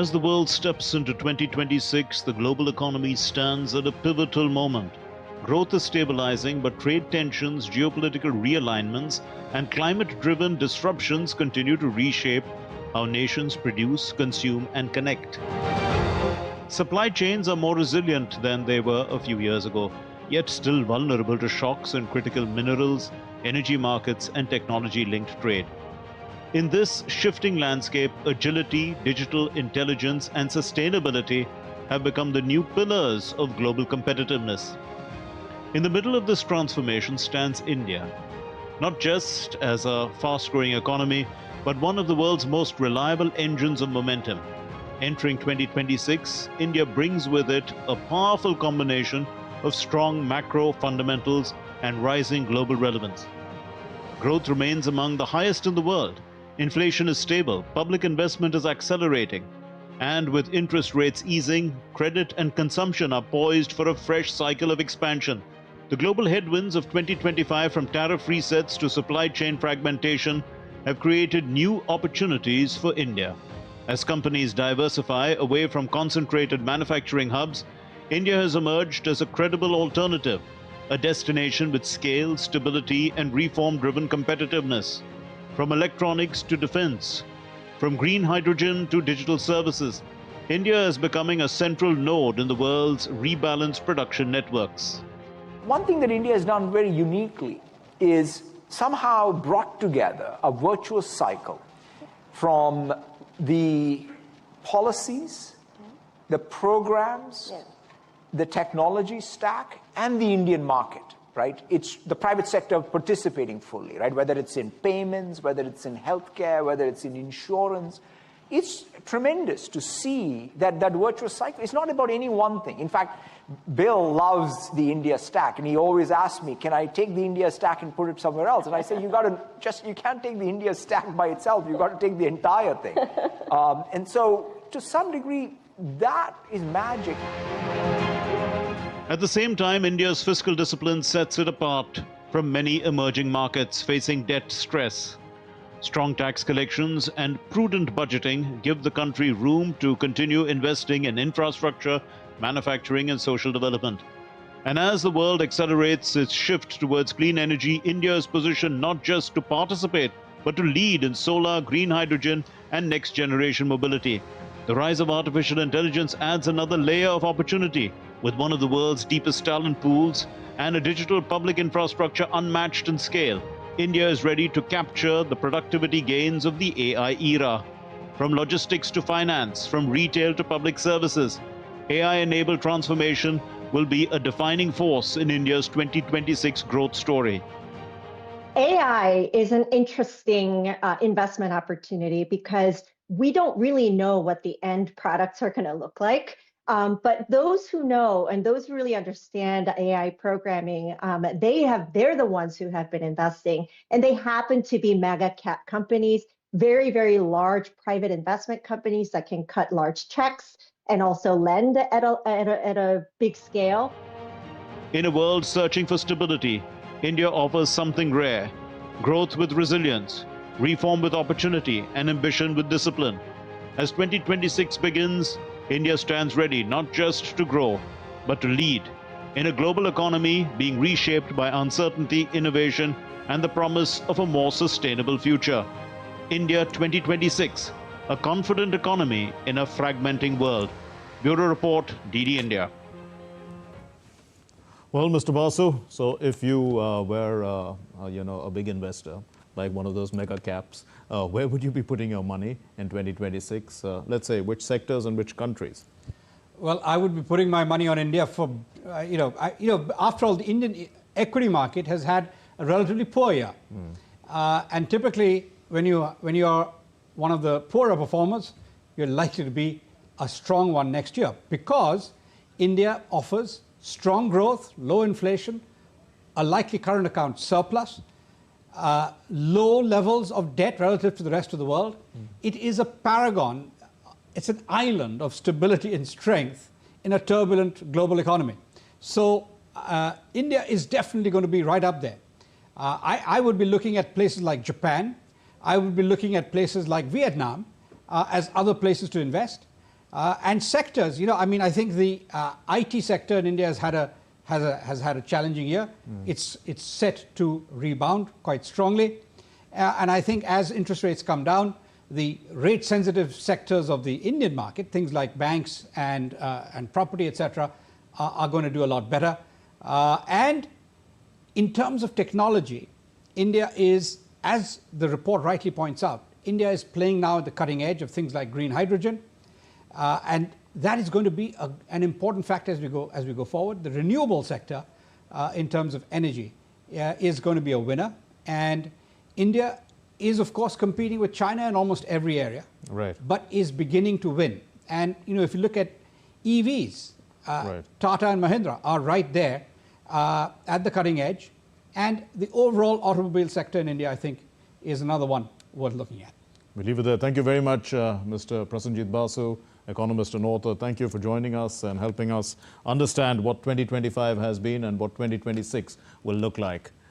As the world steps into 2026, the global economy stands at a pivotal moment. Growth is stabilizing, but trade tensions, geopolitical realignments, and climate-driven disruptions continue to reshape how nations produce, consume, and connect. Supply chains are more resilient than they were a few years ago, yet still vulnerable to shocks in critical minerals, energy markets, and technology-linked trade. In this shifting landscape, agility, digital intelligence, and sustainability have become the new pillars of global competitiveness. In the middle of this transformation stands India, not just as a fast-growing economy, but one of the world's most reliable engines of momentum. Entering 2026, India brings with it a powerful combination of strong macro fundamentals and rising global relevance. Growth remains among the highest in the world. Inflation is stable, public investment is accelerating, and with interest rates easing, credit and consumption are poised for a fresh cycle of expansion. The global headwinds of 2025, from tariff resets to supply chain fragmentation, have created new opportunities for India. As companies diversify away from concentrated manufacturing hubs, India has emerged as a credible alternative, a destination with scale, stability, and reform-driven competitiveness. From electronics to defense, from green hydrogen to digital services, India is becoming a central node in the world's rebalanced production networks. One thing that India has done very uniquely is somehow brought together a virtuous cycle from the policies, the programs, the technology stack, and the Indian market. Right? It's the private sector participating fully, right? Whether it's in payments, whether it's in healthcare, whether it's in insurance. It's tremendous to see that virtuous cycle. It's not about any one thing. In fact, Bill loves the India stack, and he always asks me, can I take the India stack and put it somewhere else? And I say, you can't take the India stack by itself. You've got to take the entire thing. And so, to some degree, that is magic. At the same time, India's fiscal discipline sets it apart from many emerging markets facing debt stress. Strong tax collections and prudent budgeting give the country room to continue investing in infrastructure, manufacturing, and social development. And as the world accelerates its shift towards clean energy, India is positioned not just to participate, but to lead in solar, green hydrogen, and next-generation mobility. The rise of artificial intelligence adds another layer of opportunity. With one of the world's deepest talent pools and a digital public infrastructure unmatched in scale, India is ready to capture the productivity gains of the AI era. From logistics to finance, from retail to public services, AI-enabled transformation will be a defining force in India's 2026 growth story. AI is an interesting investment opportunity because we don't really know what the end products are going to look like. But those who know and those who really understand AI programming, they're the ones who have been investing, and they happen to be mega cap companies, very, very large private investment companies that can cut large checks and also lend at a big scale. In a world searching for stability, India offers something rare: growth with resilience, reform with opportunity, and ambition with discipline. As 2026 begins, India stands ready not just to grow, but to lead in a global economy being reshaped by uncertainty, innovation, and the promise of a more sustainable future. India 2026, a confident economy in a fragmenting world. Bureau Report, DD India. Well, Mr. Basu, so if you were a big investor, like one of those mega caps, where would you be putting your money in 2026? Let's say which sectors and which countries? Well, I would be putting my money on India for, after all, the Indian equity market has had a relatively poor year. And typically, when you are one of the poorer performers, you're likely to be a strong one next year, because India offers strong growth, low inflation, a likely current account surplus, low levels of debt relative to the rest of the world. It is a paragon. It's an island of stability and strength in a turbulent global economy. So India is definitely going to be right up there. I would be looking at places like Japan. I would be looking at places like Vietnam as other places to invest. And sectors, I mean, I think the IT sector in India has had a challenging year. It's set to rebound quite strongly. And I think as interest rates come down, the rate-sensitive sectors of the Indian market, things like banks and property, etc., are going to do a lot better. And in terms of technology, India is, as the report rightly points out, India is playing now at the cutting edge of things like green hydrogen, and that is going to be an important factor as we go forward. The renewable sector, in terms of energy, is going to be a winner, and India is, of course, competing with China in almost every area, right, but is beginning to win. And if you look at EVs, right, Tata and Mahindra are right there at the cutting edge, and the overall automobile sector in India, I think, is another one worth looking at. We leave it there. Thank you very much, Mr. Prasenjit Basu, economist and author. Thank you for joining us and helping us understand what 2025 has been and what 2026 will look like.